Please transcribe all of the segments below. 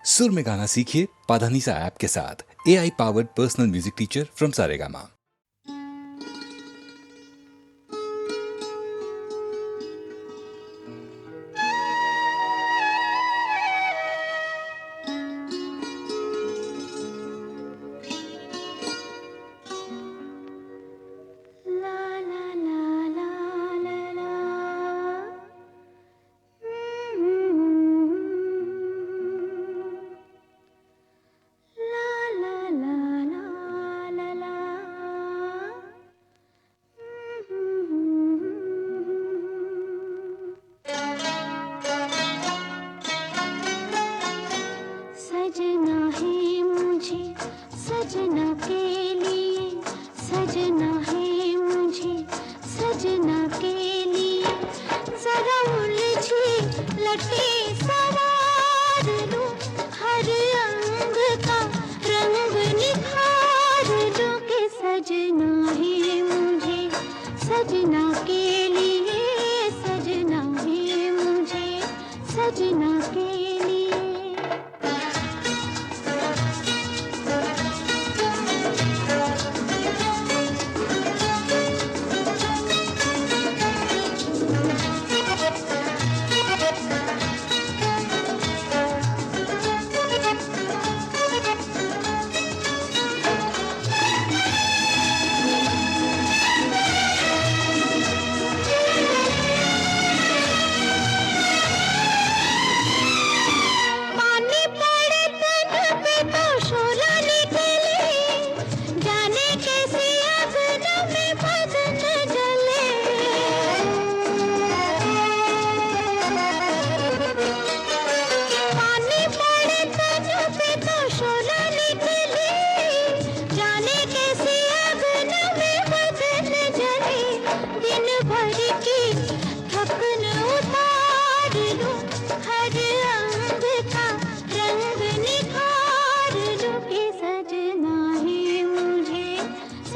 सुर में गाना सीखिए पाधानीसा ऐप के साथ। AI powered personal music teacher from Saregama. सजना के लिए सजना है मुझे सजना के लिए जरा उलझी लटे सवार लूं हर अंग का रंग निखार लूं के सजना है मुझे सजना के लिए सजना है मुझे सजना के लिए।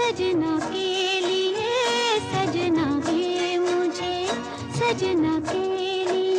सजना के लिए सजना है मुझे सजना के लिए।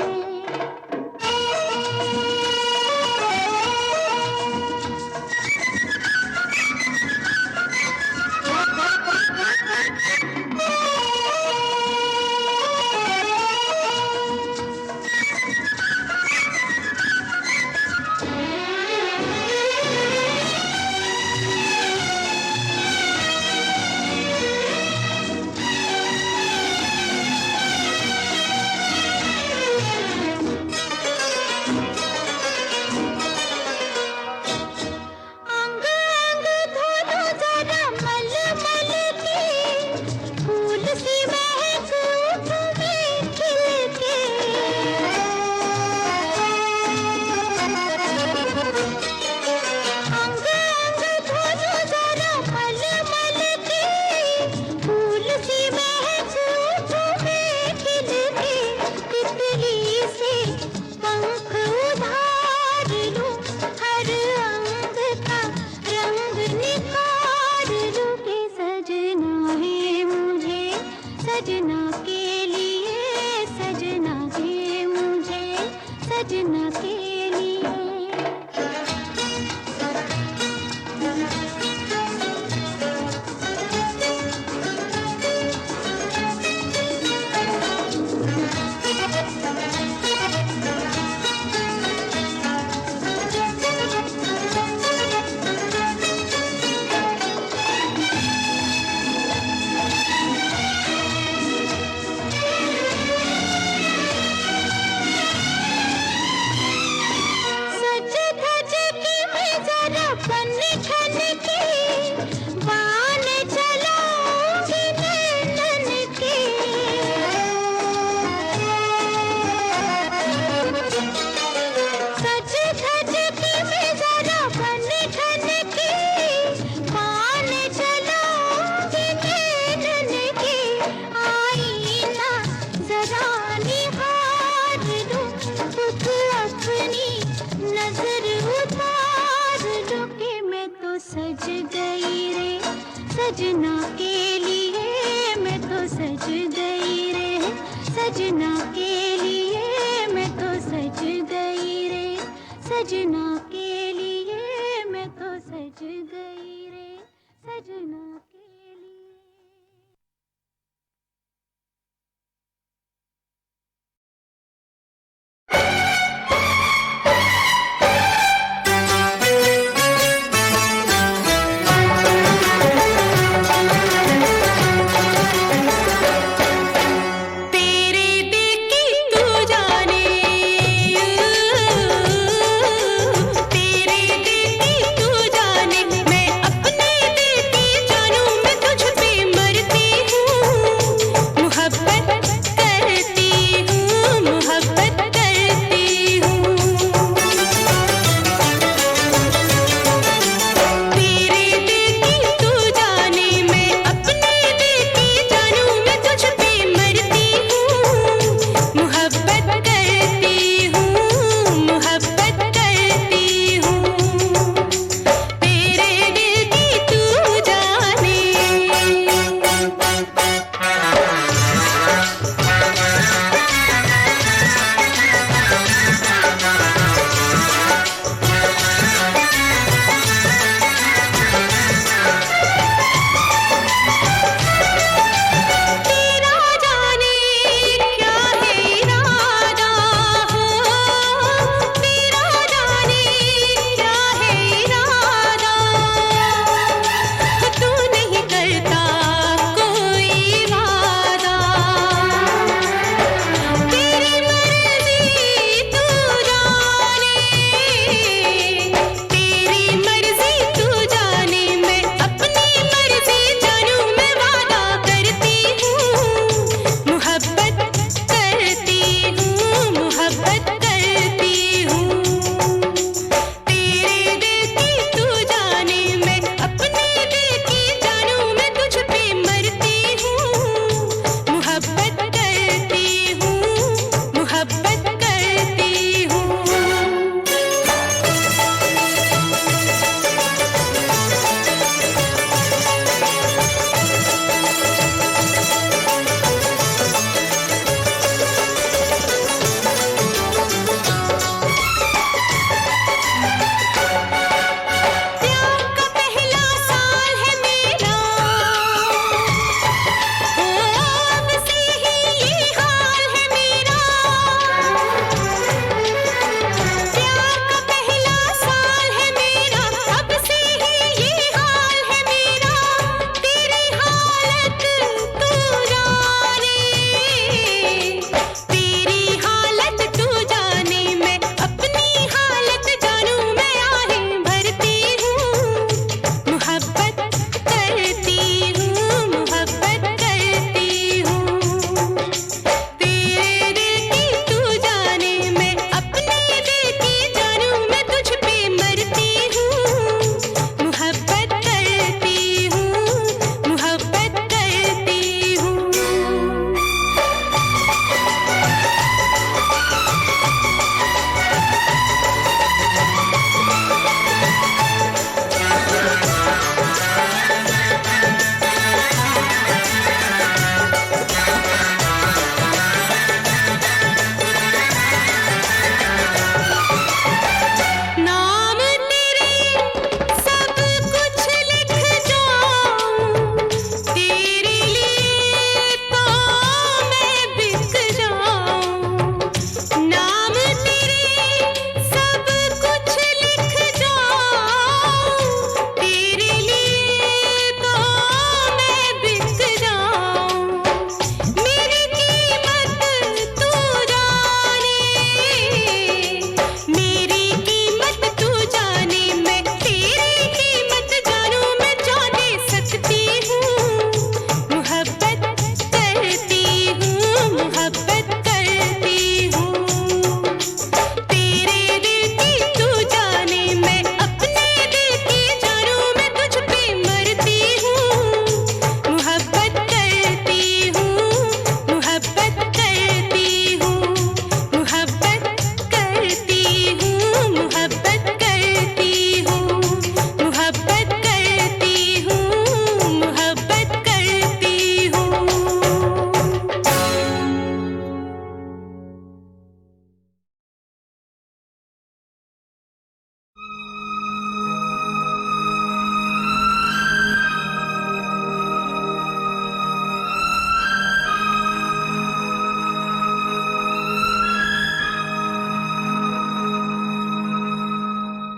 सजना के लिए सजना है मुझे सजना के लिए। सज गई रे सजना के लिए मैं तो सज गई रे सजना के लिए मैं तो सज गई रे सजना के लिए मैं तो सज गई रे सजना के लिए। तेरे दिल की तू जाने, तेरे दिल की तू जाने, मैं अपने दिल की जानूं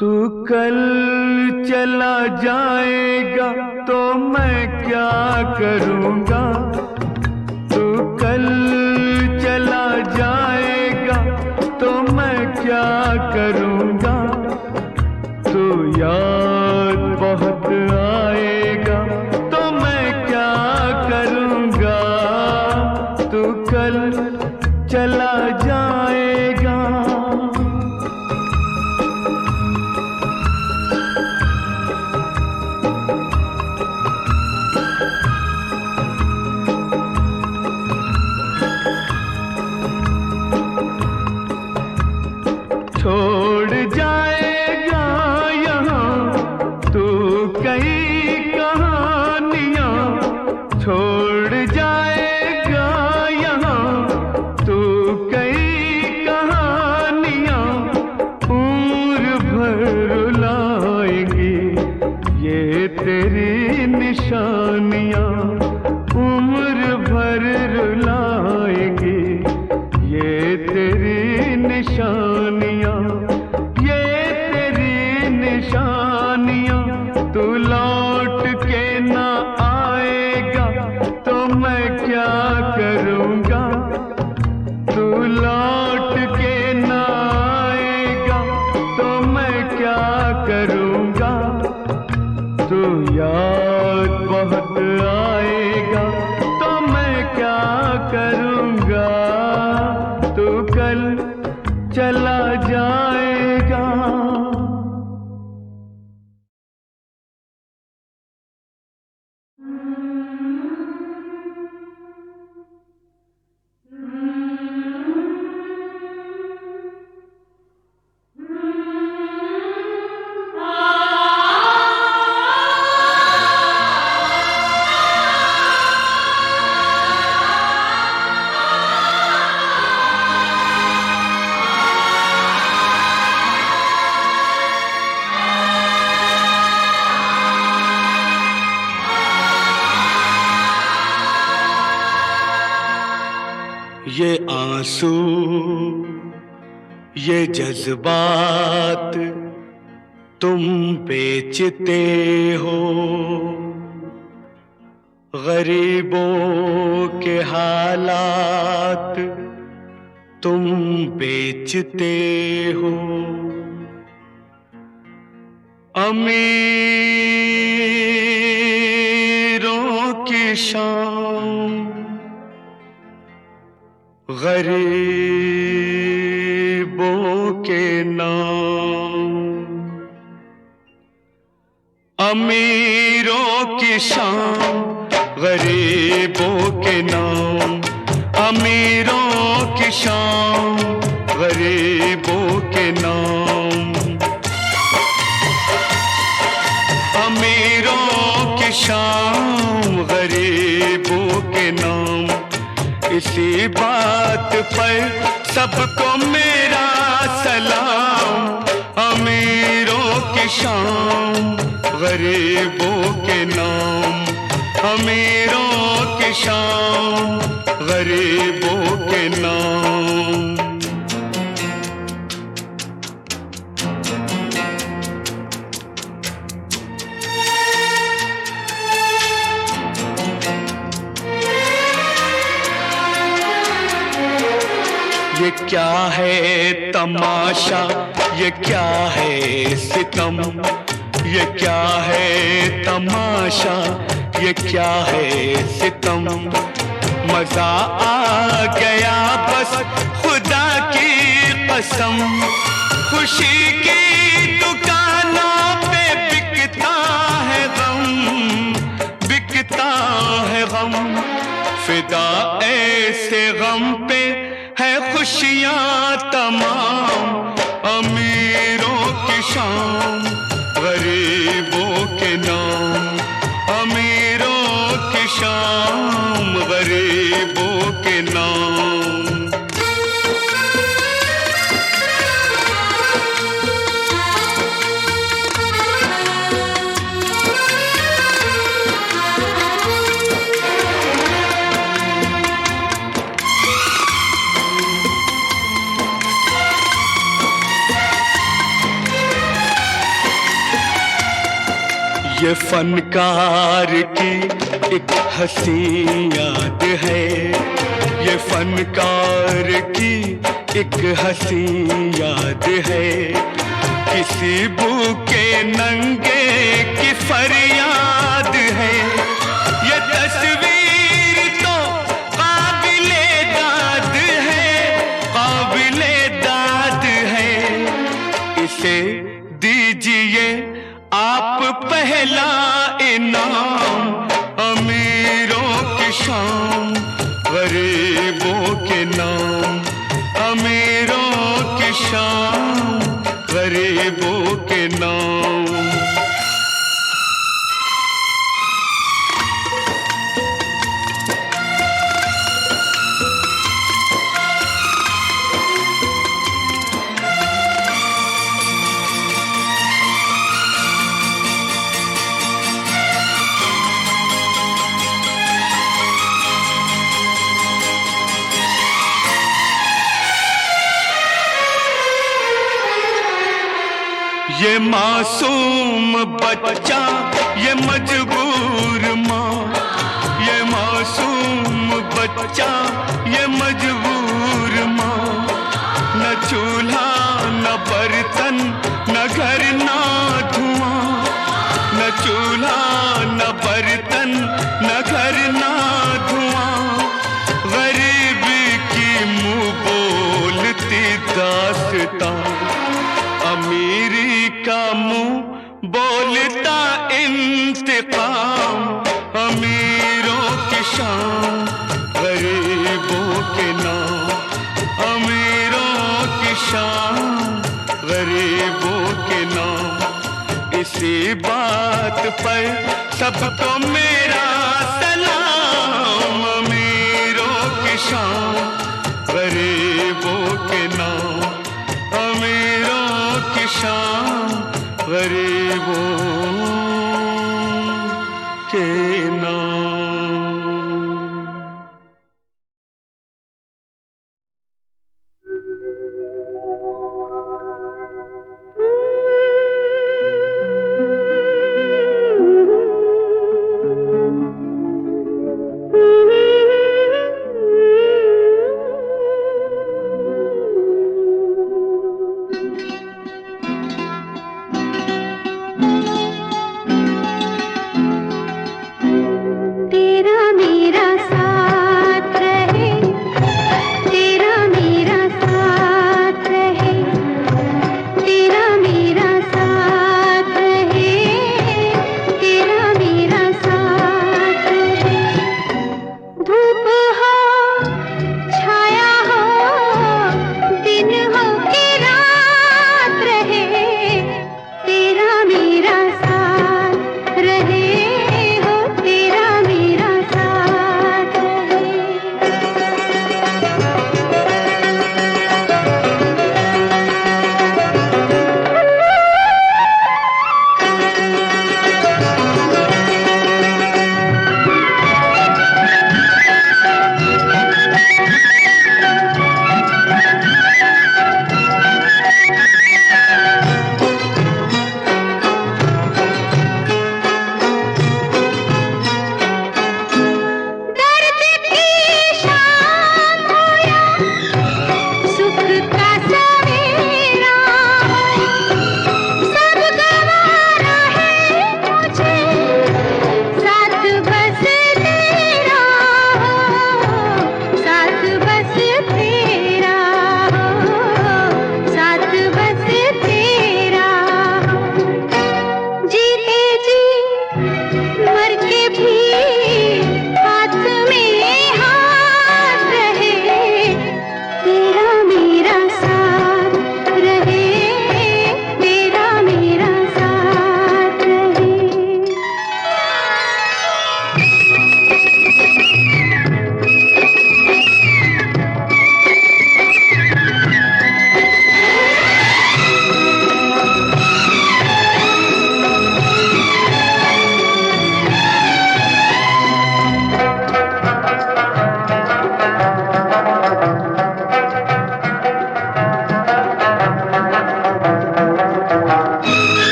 तू कल चला जाएगा तो मैं क्या करूँगा, तू कल चला जाएगा तो मैं क्या करूँगा, तू याद बहुत आएगा तो मैं क्या करूँगा, तू कल चला जाएगा। छोड़ जाएगा यहाँ तू कई कहानियाँ, छोड़ जाएगा यहाँ तू कई कहानियाँ, उम्र भर रुलाएंगी ये तेरी निशानियाँ, उम्र भर रुलाएंगी ये तेरी निशानियाँ, ये तेरी निशानियाँ। तू लौट के ना आएगा तो मैं क्या करूँगा, तू लौट के ना आएगा तो मैं क्या करूँगा, तू याद बहुत आएगा तो मैं क्या करूँगा, तू कल चला जाएगा। ये आंसू ये जज्बात तुम बेचते हो, गरीबों के हालात तुम बेचते हो, अमीरों की शान गरीबों के नाम, अमीरों की शान गरीबों के नाम, अमीरों की शान गरीबों के नाम, अमीरों की शान गरीबों के नाम। इसी बात पर सबको मेरा सलाम, अमीरों की शान गरीबों के नाम, अमीरों की शान गरीबों के नाम। ये क्या है तमाशा, ये क्या है सितम, ये क्या है तमाशा, ये क्या है सितम। मजा आ गया बस खुदा की कसम, खुशी की दुकानों पे बिकता है गम, बिकता है गम। फिदा ऐसे गम पे है खुशियाँ तमाम, अमीरों की शान गरीबों के नाम, अमीरों की शान गरीबों के नाम। ये फनकार की एक हंसी याद है, ये फनकार की एक हंसी याद है। किसी भूखे नंगे की फरियाद है, ये तस्वीर तो काबिले दाद है, काबिले दाद है। इसे दीजिए आप पहला इनाम, अमीरों की शान गरीबों के नाम, अमीरों की शान गरीबों के नाम। ये मासूम बच्चा, ये मजबूर माँ, ये मासूम बच्चा, ये मजबूर माँ। न चूल्हा न बर्तन न घर न धुआं, न चूल्हा न बर्तन न घर न धुआं। गरीबी की मुंह बोलती दास्तां, अमीरी का मुंह बोलता इंतकाम। अमीरों की शान गरीबों के नाम, अमीरों की शान गरीबों के नाम। इसी बात पर सबको मेरा सलाम, अमीरों की शान गरीबों के नाम, अमीरों की शान गरीबों के नाम।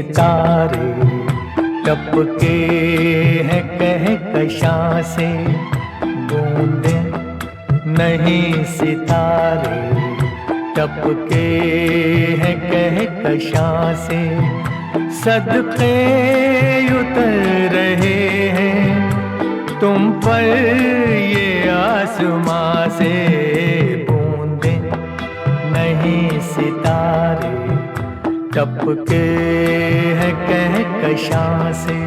सितारे टपके हैं कहकशां से, बूंदे नहीं सितारे टपके हैं कहकशां से, सदके उतर रहे हैं तुम पर ये आसमां से, बूंदे नहीं सितारे टपके हैं कहकशां से।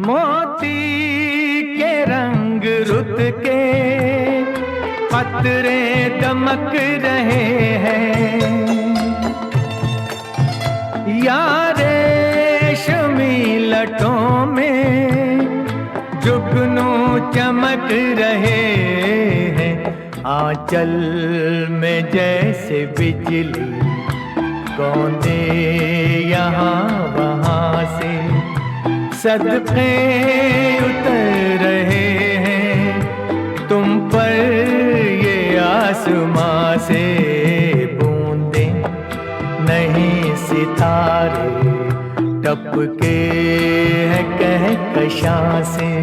मोती के रंग रुत के कतरे दमक रहे हैं, यारे रेशमी लटों में जुगनू चमक रहे हैं, आंचल में जैसे बिजली कौंदे यहाँ वहाँ से, सदके उतर रहे हैं तुम पर ये आसमां से, बूंदे नहीं सितारे टपके हैं कहकशां से।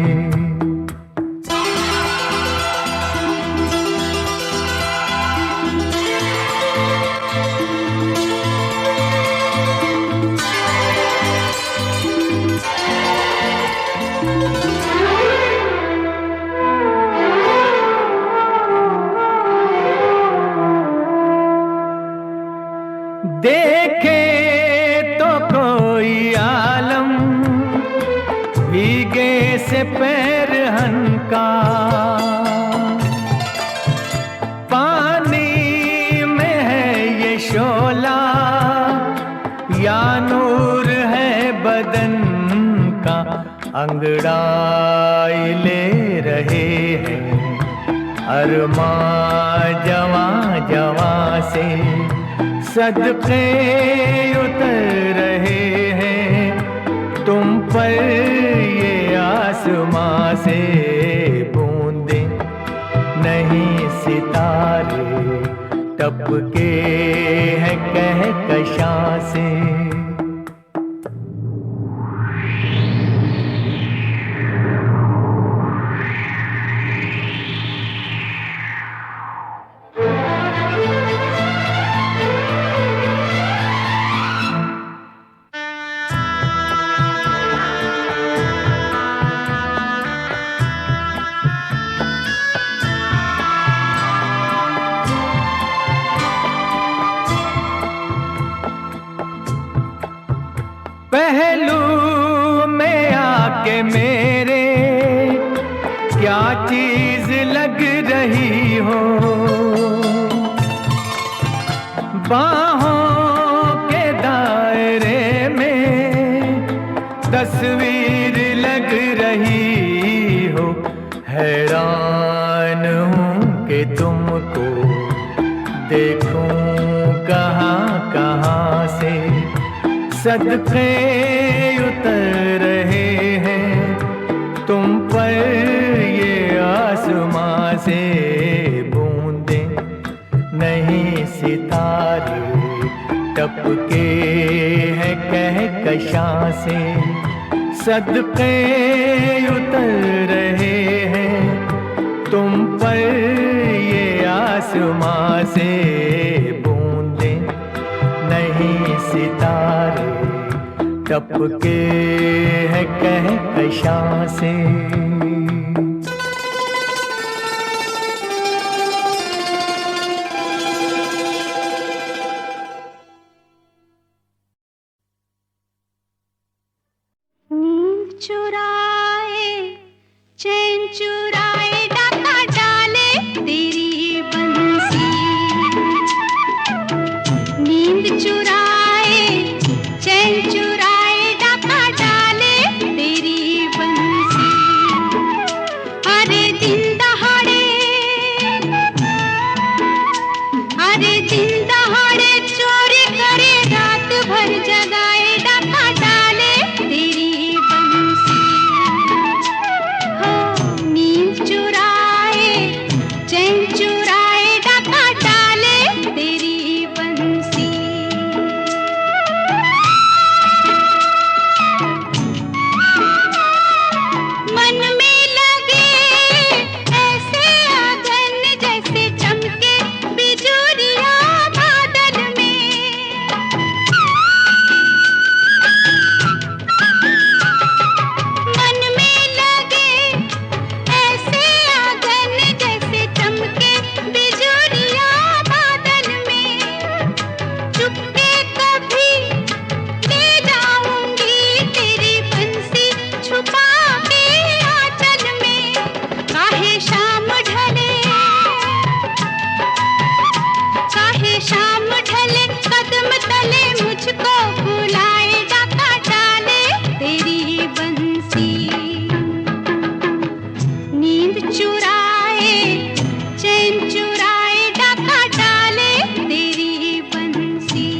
देखे तो कोई आलम भीगे से पैर हनका, पानी में है ये शोला या नूर है बदन का, अंगड़ाई ले रहे हैं अरमां जवां जवां से, सदके उतर रहे हैं तुम पर ये आसमां से, बूंदे नहीं सितारे टपके हैं कहकशां से। पहलू में आके मेरे क्या चीज लग रही हो, बाहों के दायरे में तस्वीर लग रही हो, हैरान हूँ कि तुमको देखूं कहाँ कहाँ से, सदके उतर रहे हैं तुम पर ये आसमां से, बूंदे नहीं सितारे टपके हैं कहकशां से, सदके उतर रहे हैं तुम पर ये आसमां से, बूंदे नहीं सितारे टपके हैं कहकशां से। नींद चुराए चैन चुराए डाका डाले तेरी बंसी, नींद चुराए चैन चुराए डाका डाले तेरी बंसी। अरे दिन दहाड़े चोरी करे रात भर जगाए डाका डाले तेरी बंसी। हो नींद चुराए चैन चुराए डाका डाले तेरी बंसी। मन में लगे ऐसे आंगन जैसे चमके बिजुरिया बादल में। मन में लगे ऐसे आंगन जैसे चमके बिजुरिया बादल में। चुपके कभी ले जाऊंगी तेरी बंसी छुपा के आंचल में। काहे शाम ढले कदम तले मुझको बुलाए डाका डाले तेरी बंसी। नींद चुराए चैन चुराए डाका डाले तेरी बंसी।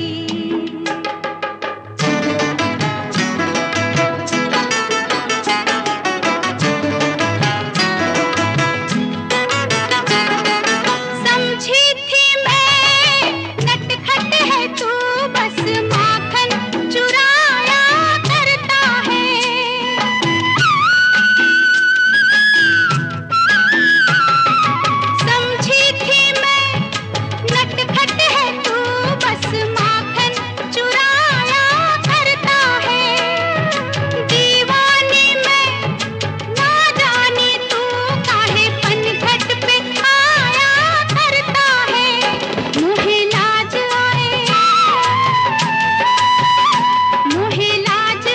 समझी थी मैं नटखट है तू बस माखन चुराया करता है। समझी थी मैं नटखट है तू बस माखन चुराया करता है। दीवानी मैं ना जानी तू काहे पनघट पे आया करता है। मुहे लाज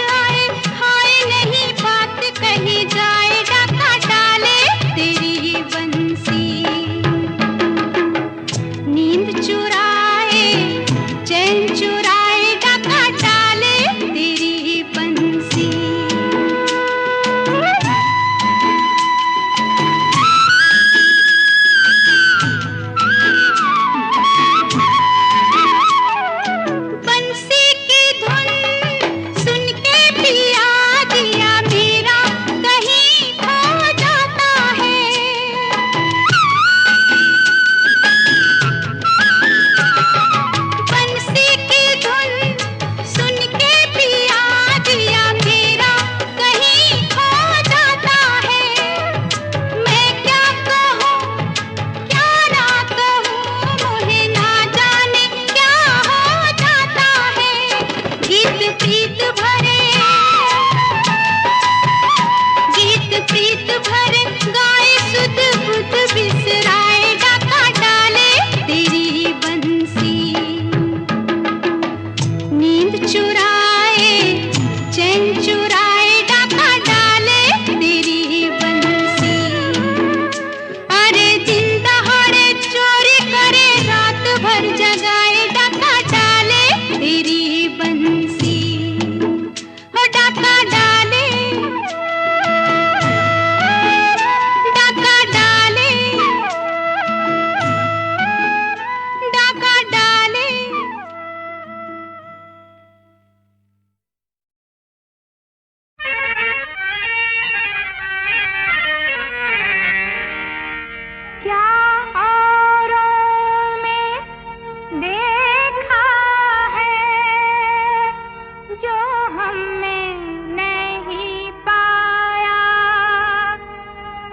आए हाय नहीं बात कही जाए डाका डाले तेरी बंसी। नींद चुराए चैन चुराए डाका डाले तेरी बंसी। बंसी की धुन सुन के पिया दिया मेरा कहीं खो जाता है। बंसी की धुन सुन के पिया दिया मेरा कहीं खो जाता है। मैं क्या कहूँ क्या ना कहूँ मुझे ना जाने क्या हो जाता है। गीत प्रीत भरे गाए सुध बुध बिसराए डाका डाले तेरी बंसी। नींद चुराए चैन चुराए डाका डाले तेरी बंसी। अरे दिन दहाड़े चोरी करे रात भर जगाए डाका डाले तेरी बंसी। हो डाका डाले डाका डाले डाका डाले। क्या औरों में देखा है जो हम में नहीं पाया।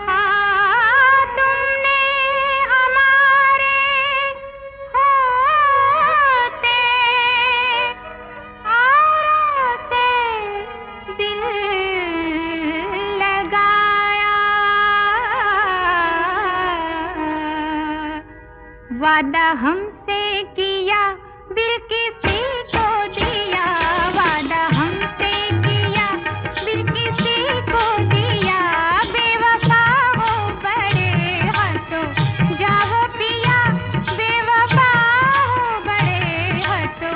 हाँ तुमने हमारे होते औरों से दिल लगाया। वादा हमसे किया दिल किसी को दिया। वादा हमसे किया दिल किसी को दिया। बेवफा हो बड़े हंसो जाओ पिया। बेवफा हो बड़े हंसो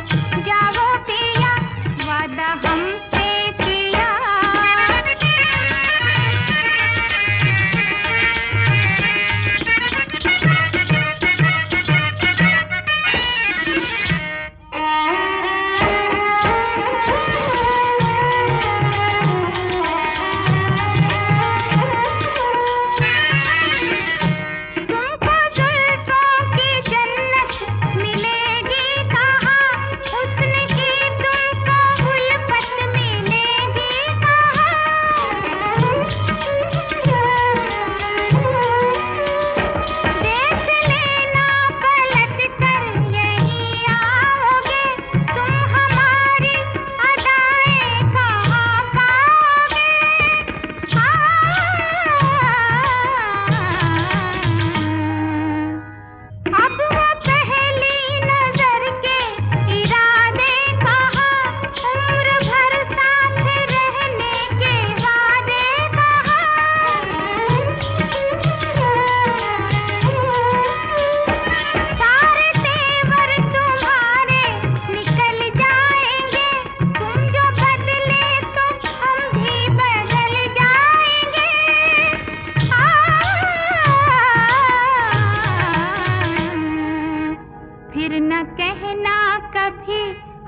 कभी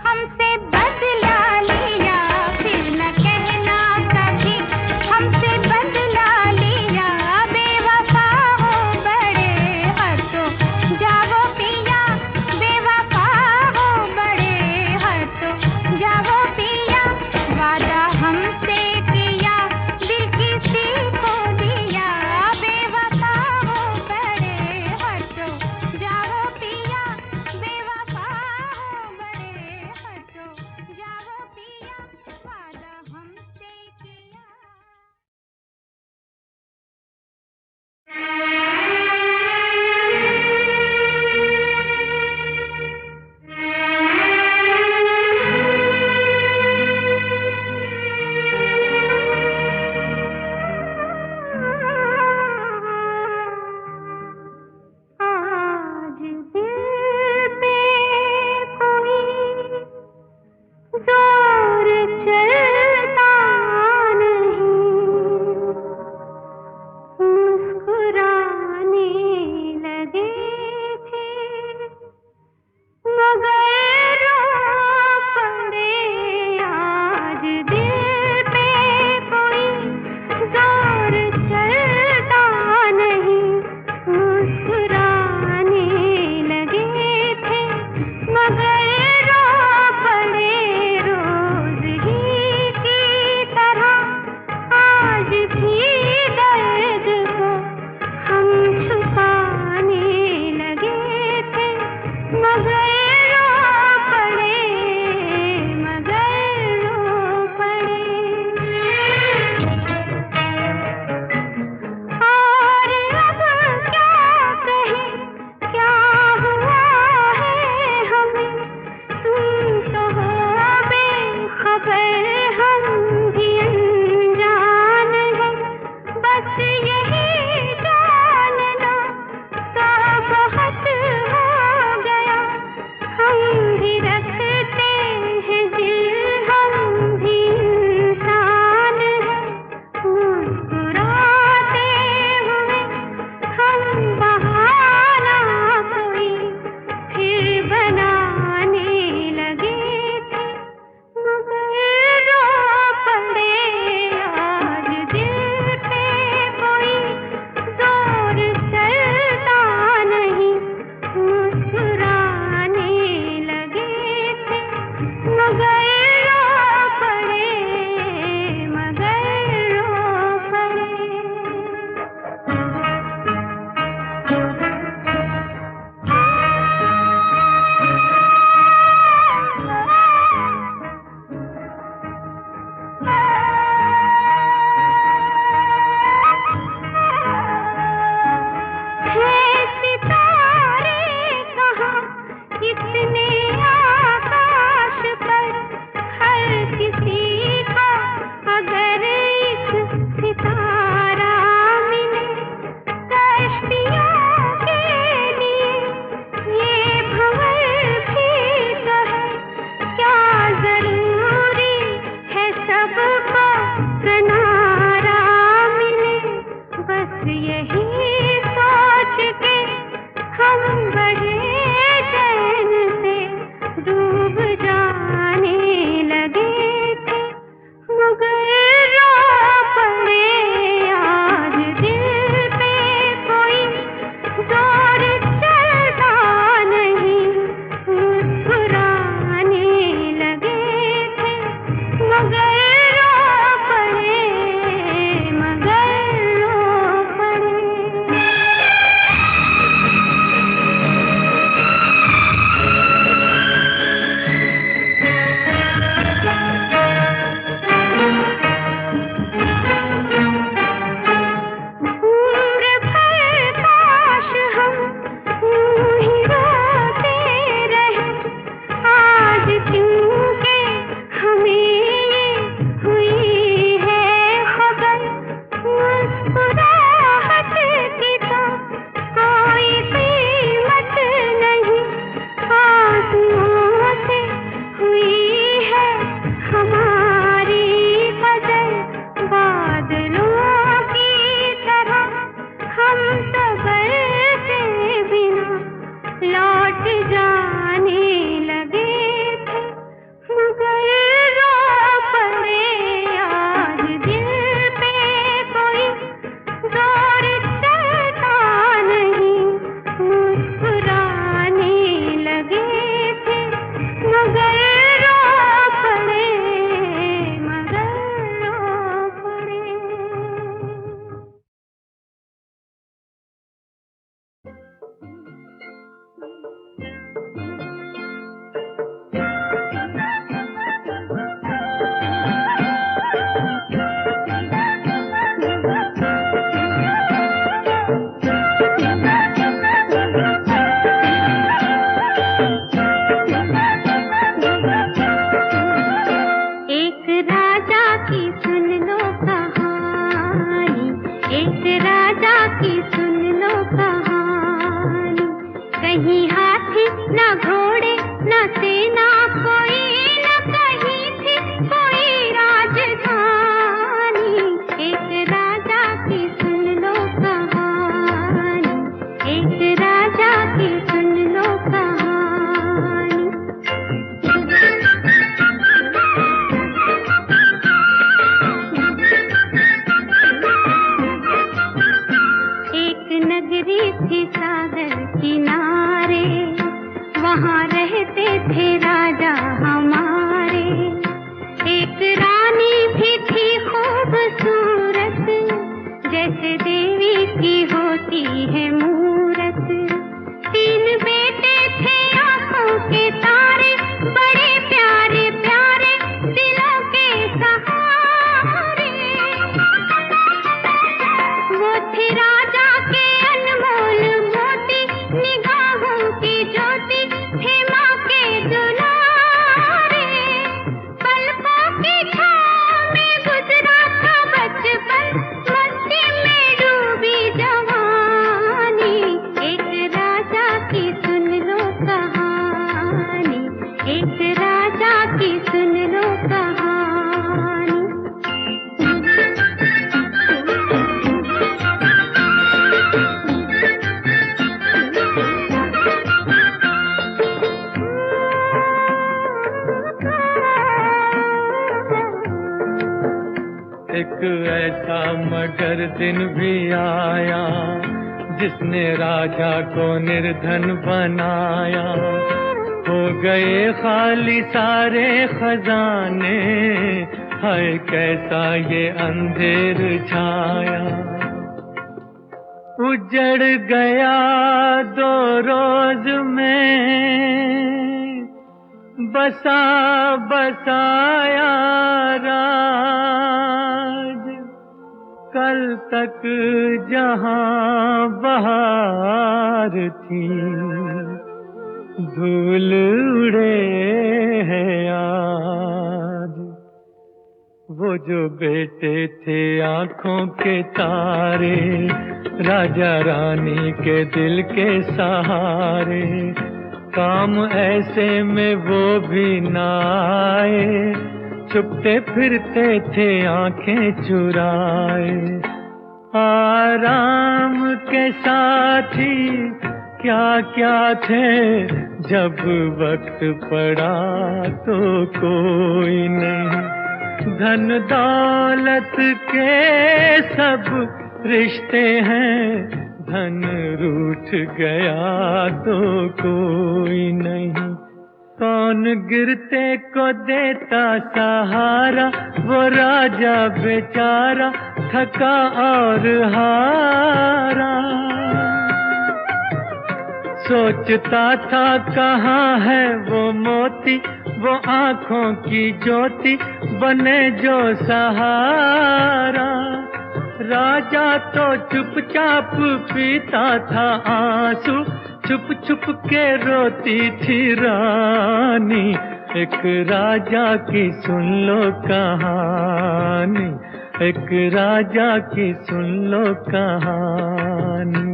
हमसे बदला लिया, फिर न कहना कभी हमसे बदला लिया। बेवफा हो बड़े हटो जाओ पिया, बेवफा हो बड़े हटो जाओ पिया। वादा हमसे किया दिल किसी को दिया, बेवफा हो बड़े हटो जाओ पिया, बेवफा हो बड़े हटो जाओ पिया। वादा हमसे किया। आज दिल पे कोई जोर चलता नहीं, मुस्कुराने लगे थे मगर रो पड़े। आज दिल पे कोई जोर चलता नहीं, मुस्कुराने लगे थे मगर रो पड़े। रोज ही की तरह आज भी दर्द को हम छुपाने लगे थे मगर रो पड़े, मगर रो पड़े। और अब क्या कहें क्या हुआ है हमें, तुम तो हो बेखबर हम भी अनजान हैं। बस यही जान लो तो बहुत हो गया, हम भी रखते हैं दिल, हम भी इंसान हैं। मुस्कुराते हुए हम बहाना कोई फिर बनाने लगे थे मगर रो पड़े। आज दिल पे कोई जोर चलता नहीं, मुस्कुराने लगे थे मगर रो पड़े, मगर रो पड़े। है सितारे कहाँ कितने आकाश पर, हर किसी को अगर एक सितारा मिले कश्तियों के लिए ये भंवर भी तो है। क्या जरूरी है सबको किनारा मिले, बस यही सोच के हम बड़े चैन से डूब जाने लगे थे मगर रो पड़े। आज दिल पे कोई जोर चलता नहीं, मुस्कुराने लगे थे मगर रो पड़े, मगर रो पड़े। एक ऐसा मगर दिन भी आया जिसने राजा को निर्धन बनाया। हो गए खाली सारे खजाने, हाय कैसा ये अंधेर छाया। उजड़ गया 2 रोज में बसा बसाया राज। कल तक जहां बहार थी, धूल उड़े हैं आज। वो जो बेटे थे आंखों के तारे, राजा रानी के दिल के सहारे, काम ऐसे में वो भी ना आए। छुपते फिरते थे आंखें चुराए। आराम के साथी क्या क्या थे, जब वक्त पड़ा तो कोई नहीं। धन दौलत के सब रिश्ते हैं, धन रूठ गया तो कोई नहीं। कौन गिरते को देता सहारा, वो राजा बेचारा थका और हारा। सोचता था कहाँ है वो मोती, वो आँखों की ज्योति बने जो सहारा। राजा तो चुपचाप पीता था आंसू, छुप छुप के रोती थी रानी। एक राजा की सुन लो कहानी, एक राजा की सुन लो कहानी।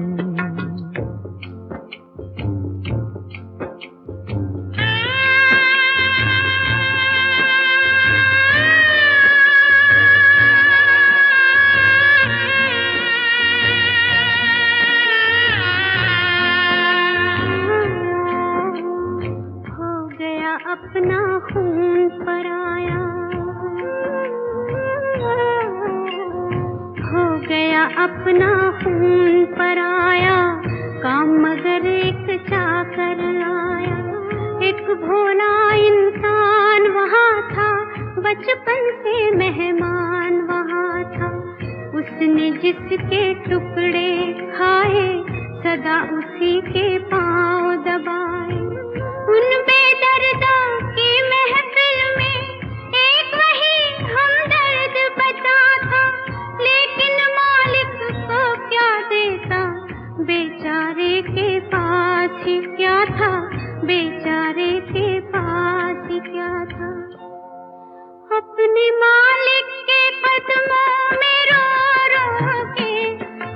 अपना खून पराया, हो गया अपना खून पराया। काम मगर एक चाकर लाया। एक भोला इंसान वहाँ था, बचपन से मेहमान वहाँ था। उसने जिसके टुकड़े खाए, सदा उसी के पाँव दबाए। उन बेदर्दों की महफिल में एक वही हमदर्द बचा था, लेकिन मालिक को क्या देता, बेचारे के पास ही क्या था, बेचारे के पास ही क्या था। अपने मालिक के कदमों में रो रो के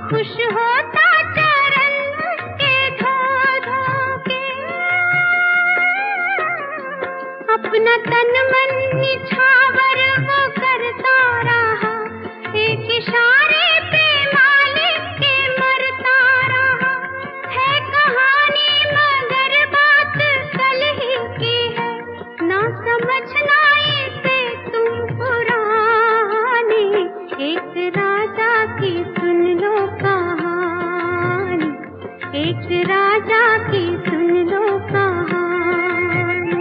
खुश होता चरण उसके धो धो के। अपना तन मन निछावर वो करता रहा, एक इशारे पे मालिक के मरता रहा। है कहानी मगर बात कल ही की है, ना समझना इसे तुम पुरानी। एक राजा की सुन लो कहानी, एक राजा की सुन लो कहानी।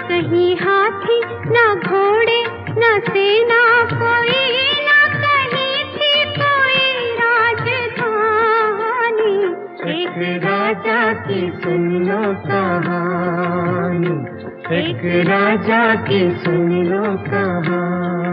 कहीं हाथी ना घोड़े ना सेना कोई, ना कहीं थी कोई राजधानी। एक राजा की सुन लो कहानी, एक राजा की सुन लो कहानी।